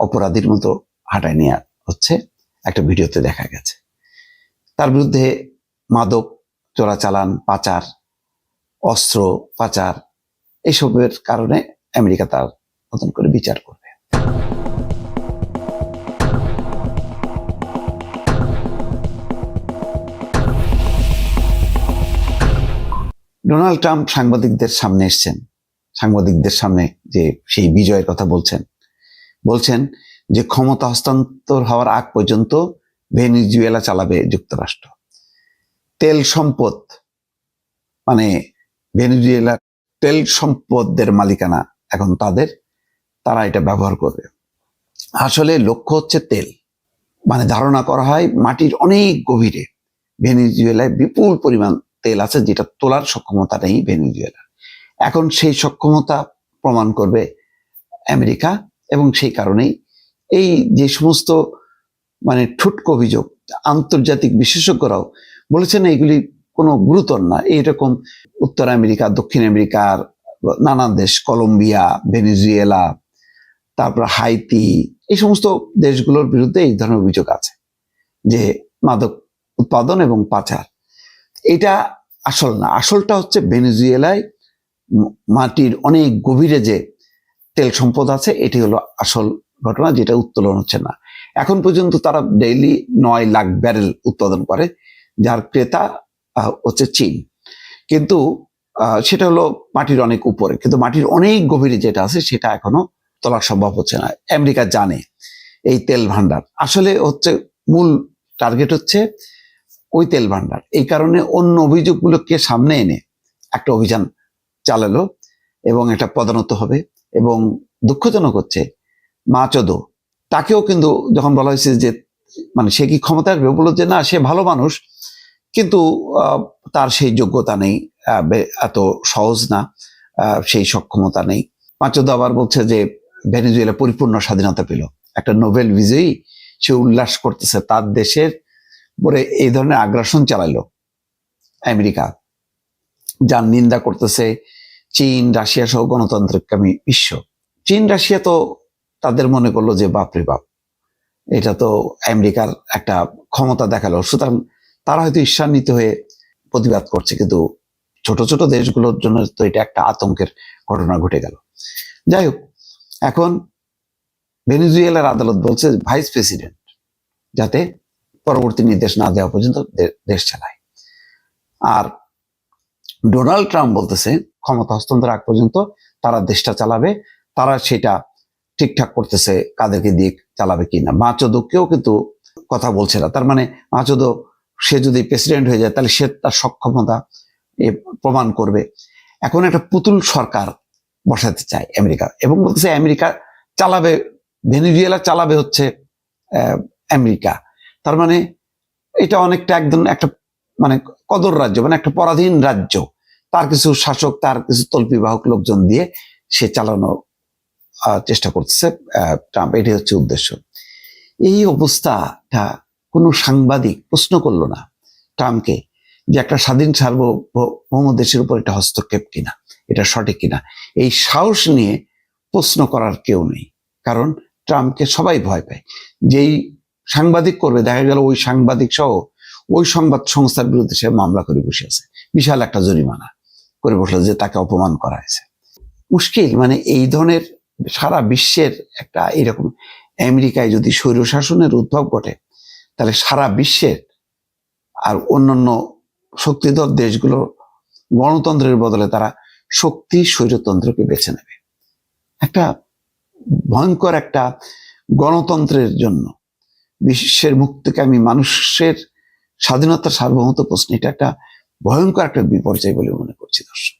অপরাধীর মতো হাঁটায় নেওয়া হচ্ছে, একটা ভিডিওতে দেখা গেছে। তার বিরুদ্ধে মাদক চোরাচালান, পাচার, অস্ত্র পাচার, এসবের কারণে আমেরিকা তার মতন করে বিচার করবে। ডোনাল্ড ট্রাম্প সাংবাদিকদের সামনে এসছেন, সাংবাদিকদের সামনে যে সেই বিজয়ের কথা বলছেন যে ক্ষমতা হস্তান্তর হওয়ার আগ পর্যন্ত ভেনেজুয়েলা চালাবে যুক্তরাষ্ট্র। তেল সম্পদ মানে ভেনেজুয়েলা তেল সম্পদের মালিকানা এখন তারা এটা ব্যবহার করবে। আসলে লক্ষ্য হচ্ছে তেল, মানে ধারণা করা হয় মাটির অনেক গভীরে ভেনেজুয়েলায় বিপুল পরিমাণ তেল আছে, যেটা তোলার সক্ষমতা নেই ভেনেজুয়েলা। এখন সেই সক্ষমতা প্রমাণ করবে আমেরিকা, এবং সেই কারণেই এই যে সমস্ত মানে ঠুটকো অভিযোগ, আন্তর্জাতিক বিশেষজ্ঞরাও বলেছেন এগুলি কোনো গুরুতর না। এইরকম উত্তর আমেরিকা, দক্ষিণ আমেরিকার নানান দেশ, কলম্বিয়া, ভেনেজুয়েলা, তারপর হাইতি, এই সমস্ত দেশগুলোর বিরুদ্ধে এই ধরনের অভিযোগ আছে যে মাদক উৎপাদন এবং পাচার। এটা আসল না, আসলটা হচ্ছে ভেনেজুয়েলায় মাটির অনেক গভীরে যে তেল সম্পদ আছে, এটি হলো আসল ঘটনা, যেটা উত্তোলন হচ্ছে না। এখন পর্যন্ত তারা ডেইলি 9 লাখ ব্যারেল উৎপাদন করে, যার ক্রেতা হচ্ছে চীন। কিন্তু সেটা হলো মাটির অনেক উপরে, কিন্তু মাটির অনেক গভীরে যেটা আছে সেটা এখনো তোলা সম্ভব হচ্ছে না। আমেরিকা জানে এই তেল ভান্ডার আসলে হচ্ছে মূল টার্গেট হচ্ছে ওই তেল ভান্ডার। এই কারণে অন্য অভিযোগগুলোকে সামনে এনে একটা অভিযান চালালো এবং এটা পদানত হবে। এবং দুঃখজনক হচ্ছে মাচোদো, তাকেও কিন্তু যখন বলা হয়েছে যে মানে সে কি ক্ষমতা আসবে, বললো যে না, সে ভালো মানুষ, কিন্তু তার সেই যোগ্যতা নেই, এত সহজ না, সেই সক্ষমতা নেই। মাচোদো আবার বলছে যে ভেনেজুয়েলা পরিপূর্ণ স্বাধীনতা পেল, একটা নোবেল বিজয়ী, সে উল্লাস করতেছে তার দেশের পরে এই ধরনের আগ্রাসন চালাইলো আমেরিকা, যার নিন্দা করতেছে চীন, রাশিয়া সহ গণতন্ত্রকামী বিশ্ব। চীন রাশিয়া তো তাদের মনে করলো যে বাপরে বাপ, এটা তো আমেরিকার একটা ক্ষমতা দেখালো, সুতরাং তারা হয়তো ঈর্ষান্বিত হয়ে প্রতিবাদ করছে। কিন্তু ছোট ছোট দেশগুলোর জন্য তো এটা একটা আতঙ্কের ঘটনা ঘটে গেল। যাই হোক, এখন ভেনেজুয়েলার আদালত বলছে ভাইস প্রেসিডেন্ট যাতে পরবর্তী নির্দেশ না দেওয়া পর্যন্ত দেশ চালায়। আর ডোনাল্ড ট্রাম্প বলতেছে ক্ষমতা হস্তান্তর আগ পর্যন্ত তারা দেশটা চালাবে, তারা সেটা ঠিকঠাক করতেছে কাদেরকে দিয়ে চালাবে কিনা। মাচোদোকেও কিন্তু কথা বলছে না। তার মানে মাচোদো সে যদি প্রেসিডেন্ট হয়ে যায় তাহলে সে তার সক্ষমতা প্রমাণ করবে। এখন একটা পুতুল সরকার বসাতে চায় আমেরিকা, এবং বলতেছে আমেরিকা চালাবে, ভেনেজুয়েলা চালাবে হচ্ছে আমেরিকা। তার মানে এটা অনেকটা একদম একটা মানে কদর রাজ্য, মানে একটা পরাধীন রাজ্য, তার কিছু শাসক, তার কিছু তল্পিবাহক লোকজন দিয়ে সে চালানোর চেষ্টা করতেছে ট্রাম্প। এটি হচ্ছে উদ্দেশ্য। এই অবস্থাটা কোনো সাংবাদিক প্রশ্ন করলো না ট্রাম্পকে যে একটা স্বাধীন সার্বভৌম দেশের উপর এটা হস্তক্ষেপ কিনা, এটা সঠিক কিনা। এই সাহস নিয়ে প্রশ্ন করার কেউ নেই, কারণ ট্রাম্পকে সবাই ভয় পায়। যেই সাংবাদিক করবে, দেখা গেল ওই সাংবাদিক সহ ওই সংবাদ সংস্থার বিরুদ্ধে সে মামলা করে বসে আছে, বিশাল একটা জরিমানা করে বসলো যে তাকে অপমান করা হয়েছে। মুশকিল, মানে এই ধরনের সারা বিশ্বের একটা এরকম আমেরিকায় যদি স্বৈরশাসনের উদ্ভব ঘটে, তাহলে সারা বিশ্বের আর অন্যান্য শক্তিধর দেশগুলো গণতন্ত্রের বদলে তারা শক্তি স্বৈরতন্ত্রকে বেছে নেবে। একটা ভয়ঙ্কর একটা গণতন্ত্রের জন্য, বিশ্বের মুক্তিকামী মানুষের স্বাধীনতার সার্বভৌমত্ব প্রশ্ন, এটা একটা ভয়ঙ্কর একটা বিপর্যয় বলে মনে করছি দর্শক।